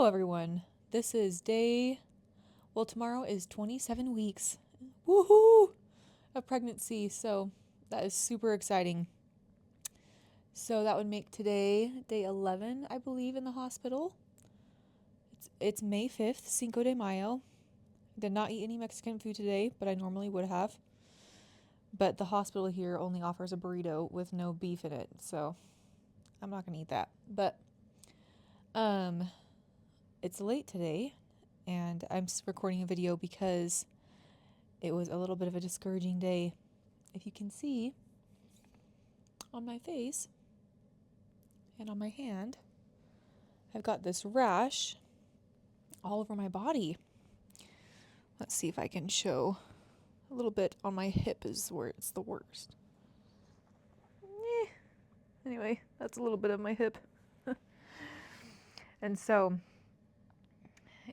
everyone. This is tomorrow is 27 weeks. Woohoo! Of pregnancy. So that is super exciting. So that would make today day 11, I believe, in the hospital. It's May 5th, Cinco de Mayo. Did not eat any Mexican food today, but I normally would have. But the hospital here only offers a burrito with no beef in it, so I'm not going to eat that. But it's late today, and I'm recording a video because it was a little bit of a discouraging day. If you can see on my face and on my hand, I've got this rash all over my body. Let's see if I can show a little bit on my hip is where it's the worst. Anyway, that's a little bit of my hip. And so,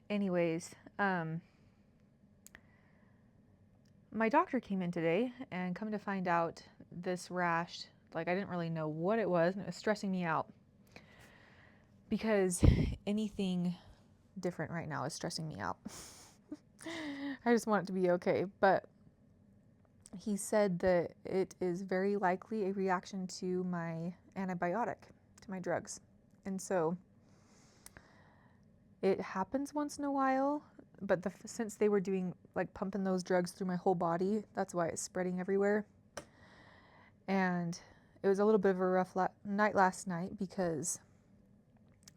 anyways, my doctor came in today, and come to find out, this rash, like, I didn't really know what it was, and it was stressing me out. Because anything different right now is stressing me out. I just want it to be okay. But he said that it is very likely a reaction to my antibiotic, to my drugs. And so it happens once in a while, but since they were doing, like, pumping those drugs through my whole body, that's why it's spreading everywhere. And it was a little bit of a rough night last night because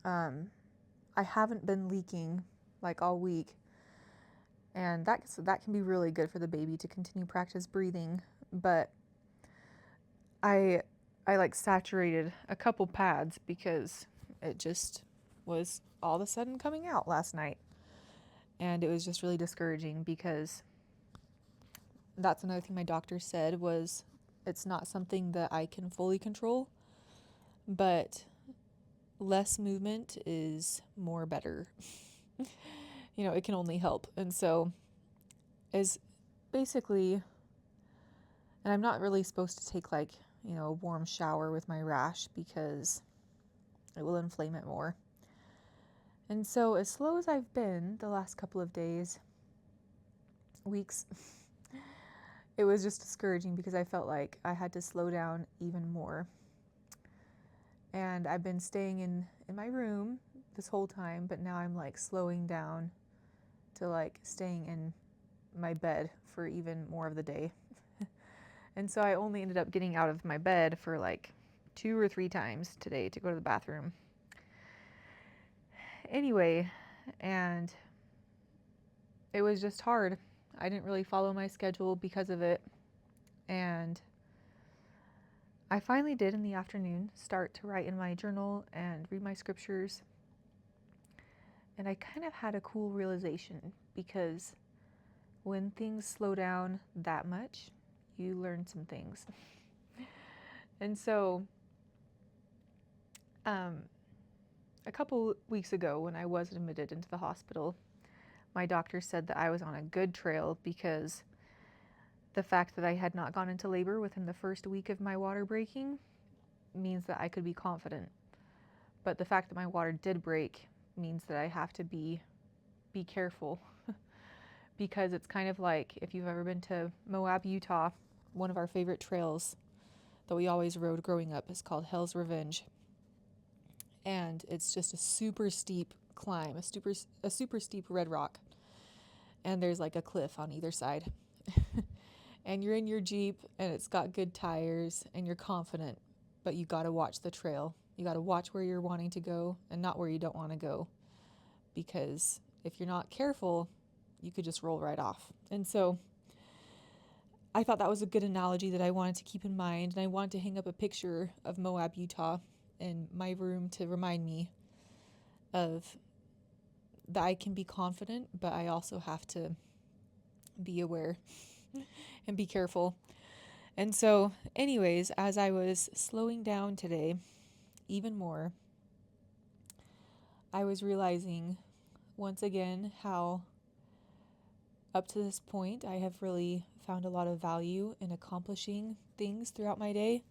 I haven't been leaking like all week, and that can be really good for the baby to continue practice breathing. But I like saturated a couple pads because it just was all of a sudden coming out last night, and it was just really discouraging because that's another thing my doctor said was it's not something that I can fully control, but less movement is more better. It can only help. And so is basically, and I'm not really supposed to take like, a warm shower with my rash because it will inflame it more. And so as slow as I've been the last couple of weeks, it was just discouraging because I felt like I had to slow down even more. And I've been staying in my room this whole time, but now I'm like slowing down to like staying in my bed for even more of the day. And so I only ended up getting out of my bed for like 2 or 3 times today to go to the bathroom. Anyway, and it was just hard. I didn't really follow my schedule because of it. And I finally did in the afternoon start to write in my journal and read my scriptures. And I kind of had a cool realization because when things slow down that much, you learn some things. And so, a couple weeks ago when I was admitted into the hospital, my doctor said that I was on a good trail because the fact that I had not gone into labor within the first week of my water breaking means that I could be confident. But the fact that my water did break means that I have to be careful because it's kind of like if you've ever been to Moab, Utah, one of our favorite trails that we always rode growing up is called Hell's Revenge. And it's just a super steep climb, a super steep red rock. And there's like a cliff on either side. And you're in your Jeep and it's got good tires and you're confident, but you got to watch the trail. You got to watch where you're wanting to go and not where you don't want to go. Because if you're not careful, you could just roll right off. And so I thought that was a good analogy that I wanted to keep in mind. And I wanted to hang up a picture of Moab, Utah in my room to remind me of that I can be confident, but I also have to be aware and be careful. And so, anyways, as I was slowing down today even more, I was realizing once again how up to this point I have really found a lot of value in accomplishing things throughout my day.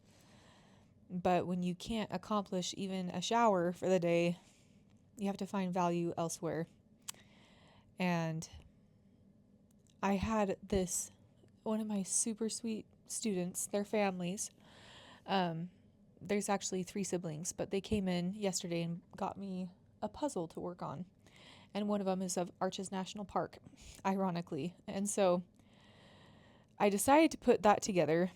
But when you can't accomplish even a shower for the day, You have to find value elsewhere. And I had one of my super sweet students, their families, there's actually 3 siblings, but they came in yesterday and got me a puzzle to work on. And one of them is of Arches National Park, ironically. And so I decided to put that together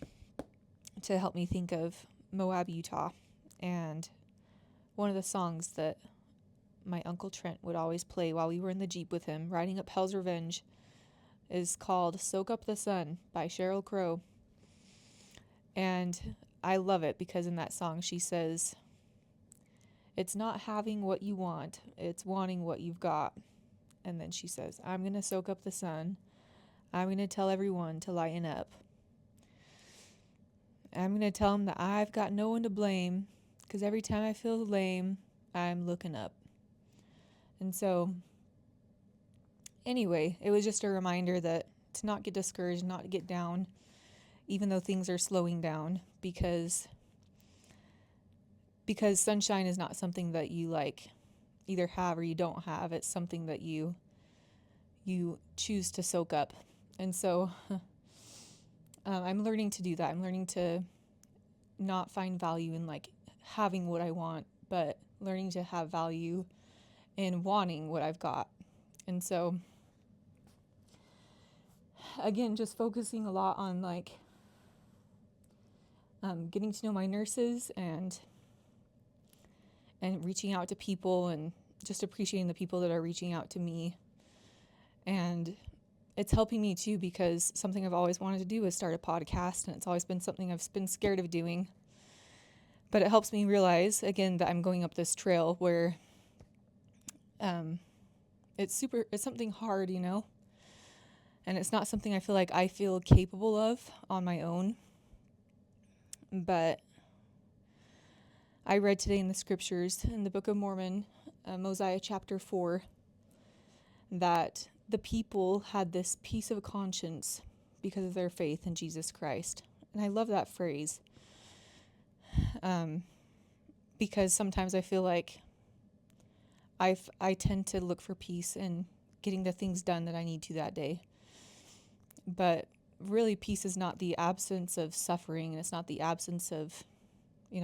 to help me think of Moab, Utah. And one of the songs that my Uncle Trent would always play while we were in the Jeep with him, riding up Hell's Revenge, is called Soak Up the Sun by Sheryl Crow. And I love it because in that song she says, it's not having what you want, it's wanting what you've got. And then she says, I'm going to soak up the sun. I'm going to tell everyone to lighten up. I'm going to tell them that I've got no one to blame because every time I feel lame, I'm looking up. And so, anyway, it was just a reminder that to not get discouraged, not to get down, even though things are slowing down, because sunshine is not something that you either have or you don't have. It's something that you choose to soak up. And so I'm learning to do that. I'm learning to not find value in having what I want, but learning to have value in wanting what I've got. And so again, just focusing a lot on getting to know my nurses and reaching out to people and just appreciating the people that are reaching out to me. And it's helping me too, because something I've always wanted to do is start a podcast, and it's always been something I've been scared of doing. But it helps me realize again that I'm going up this trail where it's something hard, and it's not something I feel capable of on my own. But I read today in the scriptures in the Book of Mormon, Mosiah chapter 4, that the people had this peace of conscience because of their faith in Jesus Christ. And I love that phrase, because sometimes I feel like I tend to look for peace in getting the things done that I need to that day. But really, peace is not the absence of suffering, and it's not the absence of,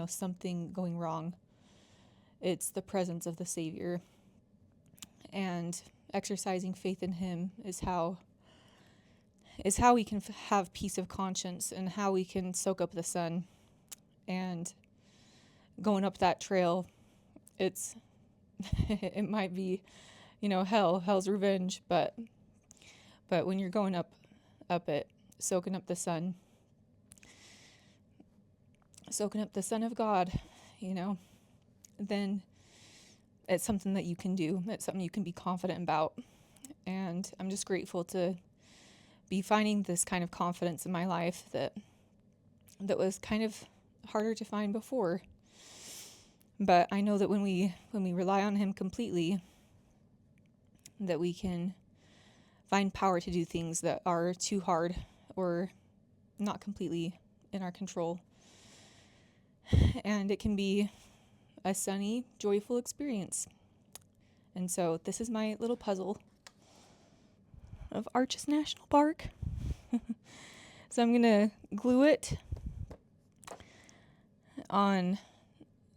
something going wrong. It's the presence of the Savior. And exercising faith in Him is how we can have peace of conscience, and how we can soak up the sun. And going up that trail, it might be, hell's revenge, but when you're going up it, soaking up the sun of God, then it's something that you can do. It's something you can be confident about. And I'm just grateful to be finding this kind of confidence in my life that was kind of harder to find before. But I know that when we rely on Him completely, that we can find power to do things that are too hard or not completely in our control. And it can be a sunny, joyful experience. And so this is my little puzzle of Arches National Park. So I'm going to glue it on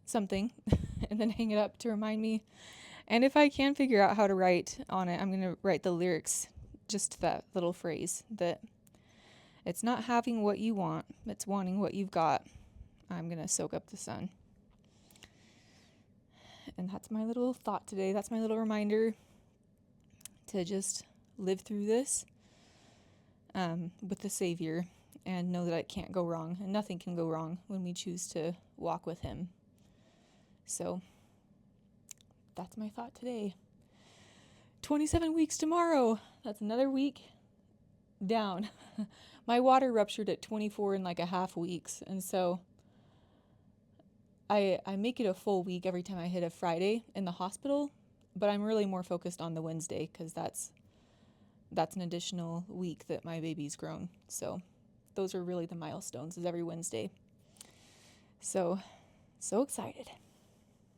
something and then hang it up to remind me. And if I can figure out how to write on it, I'm going to write the lyrics, just that little phrase, that it's not having what you want, it's wanting what you've got. I'm going to soak up the sun. And that's my little thought today. That's my little reminder to just live through this with the Savior, and know that it can't go wrong, and nothing can go wrong when we choose to walk with Him. So that's my thought today. 27 weeks tomorrow. That's another week down. My water ruptured at 24 and a half weeks. And so I make it a full week every time I hit a Friday in the hospital, but I'm really more focused on the Wednesday, because that's an additional week that my baby's grown. So those are really the milestones, is every Wednesday. So excited.